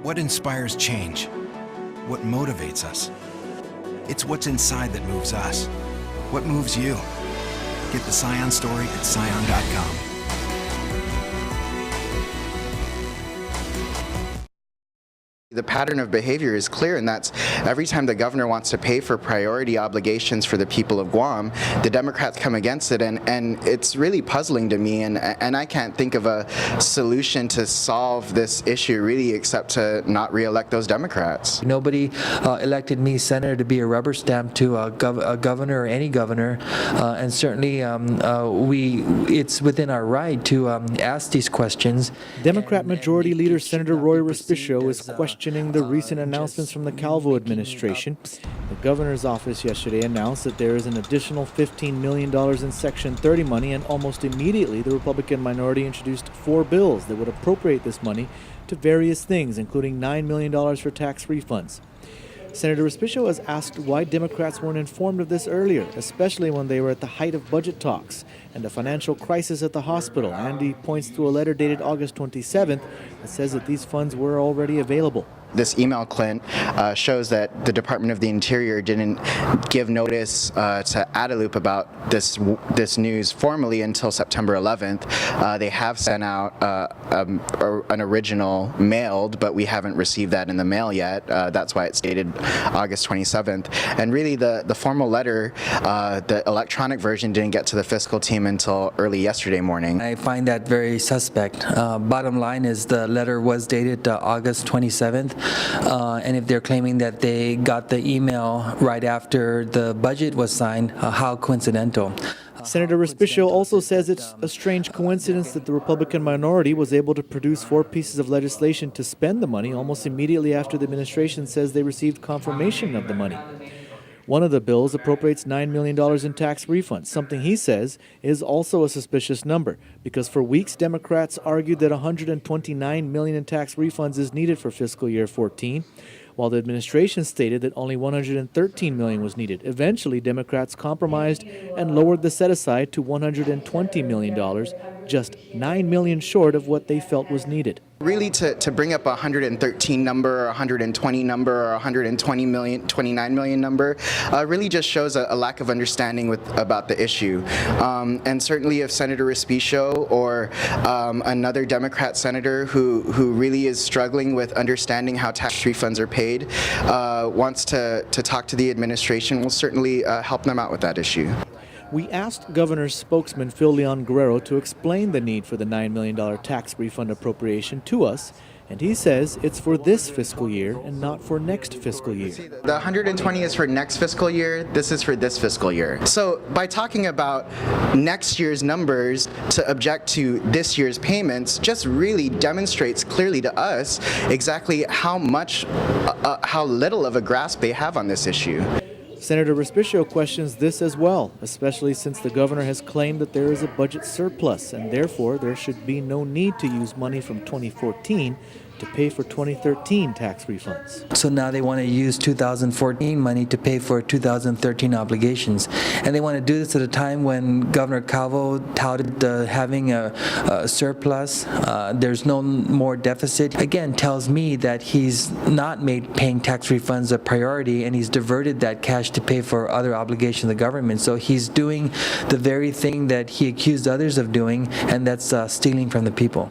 What inspires change? What motivates us? It's what's inside that moves us. What moves you? Get the Scion story at Scion.com. The pattern of behavior is clear, and that's every time the governor wants to pay for priority obligations for the people of Guam, the Democrats come against it, and it's really puzzling to me, and I can't think of a solution to solve this issue really except to not re-elect those Democrats. Nobody elected me senator to be a rubber stamp to a governor or any governor, and certainly it's within our right to ask these questions. Democrat Majority Leader Senator Roy Respicio is questioning the recent announcements from the Calvo administration. The governor's office yesterday announced that there is an additional $15 million in Section 30 money, and almost immediately the Republican minority introduced 4 bills that would appropriate this money to various things, including $9 million for tax refunds. Senator Respicio has asked why Democrats weren't informed of this earlier, especially when they were at the height of budget talks and a financial crisis at the hospital. And he points to a letter dated August 27th that says that these funds were already available. This email, Clint, shows that the Department of the Interior didn't give notice to Adelup about this news formally until September 11th. They have sent out an original mailed, but we haven't received that in the mail yet. That's why it's dated August 27th. And really, the formal letter, the electronic version, didn't get to the fiscal team until early yesterday morning. I find that very suspect. Bottom line is the letter was dated August 27th. And if they're claiming that they got the email right after the budget was signed, how coincidental. Senator Respicio also says it's a strange coincidence that the Republican minority was able to produce 4 pieces of legislation to spend the money almost immediately after the administration says they received confirmation of the money. One of the bills appropriates $9 million in tax refunds, something he says is also a suspicious number, because for weeks Democrats argued that $129 million in tax refunds is needed for fiscal year 14, while the administration stated that only $113 million was needed. Eventually, Democrats compromised and lowered the set-aside to $120 million, just $9 million short of what they felt was needed. Really, to bring up a 113 number, or 120 number, or 120 million, 29 million number, really just shows a lack of understanding about the issue. And certainly, if Senator Respicio or another Democrat senator who really is struggling with understanding how tax refunds are paid wants to talk to the administration, we'll certainly help them out with that issue. We asked Governor's spokesman Phil Leon Guerrero to explain the need for the $9 million tax refund appropriation to us, and he says it's for this fiscal year and not for next fiscal year. The 120 is for next fiscal year, this is for this fiscal year. So by talking about next year's numbers to object to this year's payments just really demonstrates clearly to us exactly how little of a grasp they have on this issue. Senator Respicio questions this as well, especially since the governor has claimed that there is a budget surplus and therefore there should be no need to use money from 2014 to pay for 2013 tax refunds. So now they want to use 2014 money to pay for 2013 obligations. And they want to do this at a time when Governor Calvo touted having a surplus. There's no more deficit. Again, tells me that he's not made paying tax refunds a priority, and he's diverted that cash to pay for other obligations of the government. So he's doing the very thing that he accused others of doing, and that's stealing from the people.